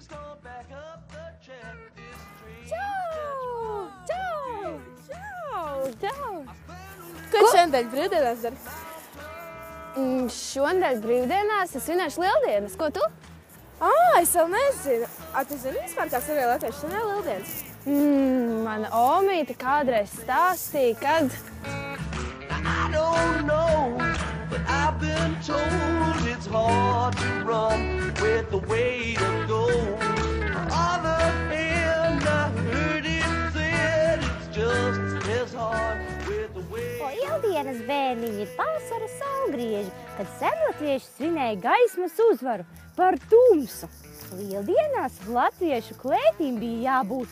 Čau! Čau! Čau! Čau! Ko šodien brīvdienās dari? Šodien brīvdienās es svinēšu lieldienas. Ko tu? Es vēl nezinu. Tu zini vispār, kā savie latvieši svinē lieldienas? Mana omīte kādreiz stāstīja, kad... I don't know, but I've been told it's hard to run with the way to go. Other hand, I heard it said it's just as hard with the way. Lieldienas bērniņi ir pavasara saulgrieži, kad senlatvieši svinēja gaismas uzvaru par tumsu. Lieldienās latviešu klētīm bija jābūt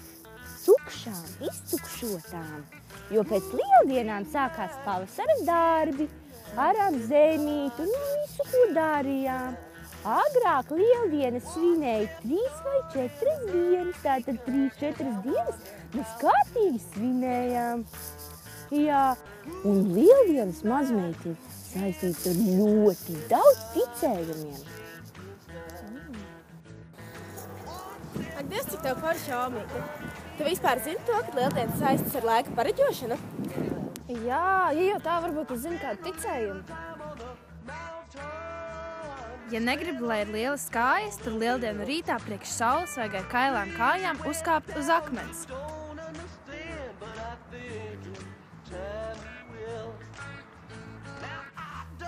tukšām, iztukšotām, jo pēc lieldienām sākās pavasara darbi, arām zemīti un visu, ko darījām. Agrāk lieldienas svinēja 3 vai 4 dienas, tātad 3-4 dienas mēs kārtīgi svinējām. Jā, un lieldienas mazmeitiem saistīts ar ļoti daudz ticējumiem. Ak, Dievs, cik tev forša omīte. Tu vispār zini to, ka lieldienas saistas ar laika pareģošanu? Jā, ja jau tā varbūt es zinu kādu ticējumu. Ja negribu, lai ir lielas kājas, tad lieldienu rītā priekš saules vajag ar kailām kājām uzkāpt uz akmens.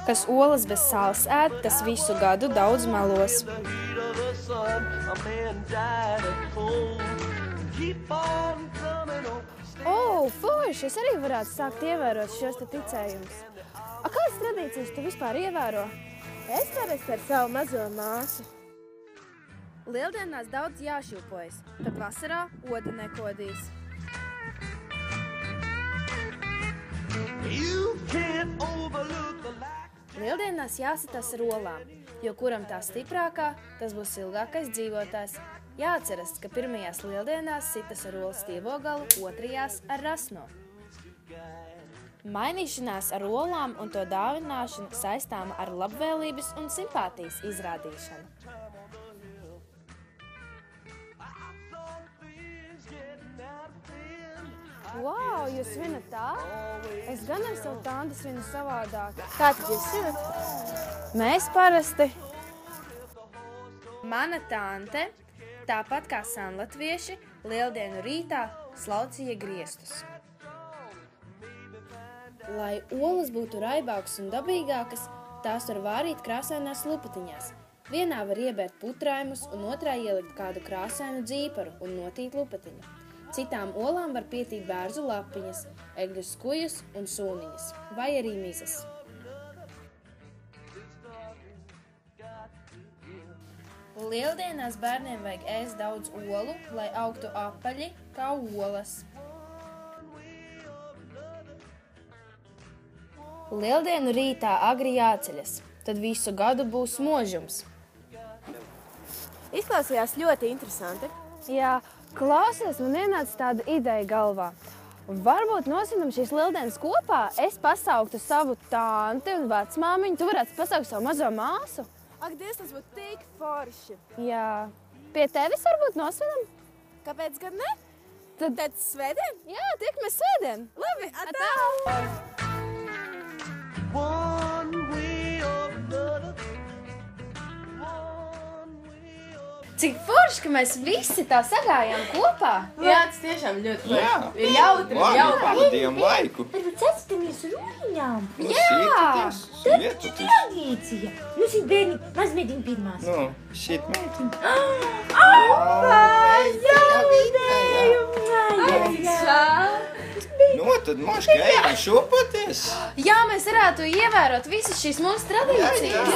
Kas olas bez sāls ēd, tas visu gadu daudz melos. Forši, es arī varētu sākt ievērot šos te ticējumus. Kādas tradīcijas tu vispār ievēro? Es parasti ar savu mazo māsu. Lieldienās daudz jāšūpojas, tad vasarā odi nekodīs. Lieldienās jāsitās ar olām, jo kuram tā stiprākā, tas būs ilgākais dzīvotājs. Jāatceras, ka pirmajās lieldienās sitas ar olu stievogalu, otrajās ar rasno. Mainīšanās ar olām un to dāvināšanu saistāma ar labvēlības un simpātijas izrādīšanu. Wow, jūs svinat tā? Es gan ar savu tanti svinu savādāk. Kā tad jūs svinat? Mēs parasti... Mana tante, tāpat kā senlatvieši, lieldienu rītā slaucīja griestus. Lai olas būtu raibākas un dabīgākas, tās var vārīt krāsainās lupatiņās. Vienā var iebērt putraimus un otrā ielikt kādu krāsainu dzīparu un notīt lupatiņu. Citām olām var pietīt bērzu lapiņas, egļu skujus un sūniņas, vai arī mizas. Lieldienās bērniem vajag ēst daudz olu, lai augtu apaļi kā olas. Lieldienu rītā agri jāceļas, tad visu gadu būs možums. Izklausījās ļoti interesanti. Jā, klausies, man ienāca tāda ideja galvā. Varbūt nosvinam šīs lieldienas kopā, es pasauktu savu tanti un vecmāmiņu, tu varētu pasaukt savu mazo māsu. Ak, Dievs, tas būtu tik forši. Jā, pie tevis varbūt nosvinam? Kāpēc gan ne? Tad svētdien? Jā, tiekamies svētdien. Labi, atā! Cik forši, ka mēs visi tā sagājām kopā. Jā, tas tiešām ļoti forši. Jā. Ir jautri, ir jautri. Pavadījām laiku. Varbūt sacitamies runiņām. Tā ir tradīcija. Nu, šī bērni mazmētiņa pirmās. Nu, šīt mētiņa. Nu, tad moška ejam šopoties. Jā, mēs varētu ievērot visas šīs mūsu tradīcijas.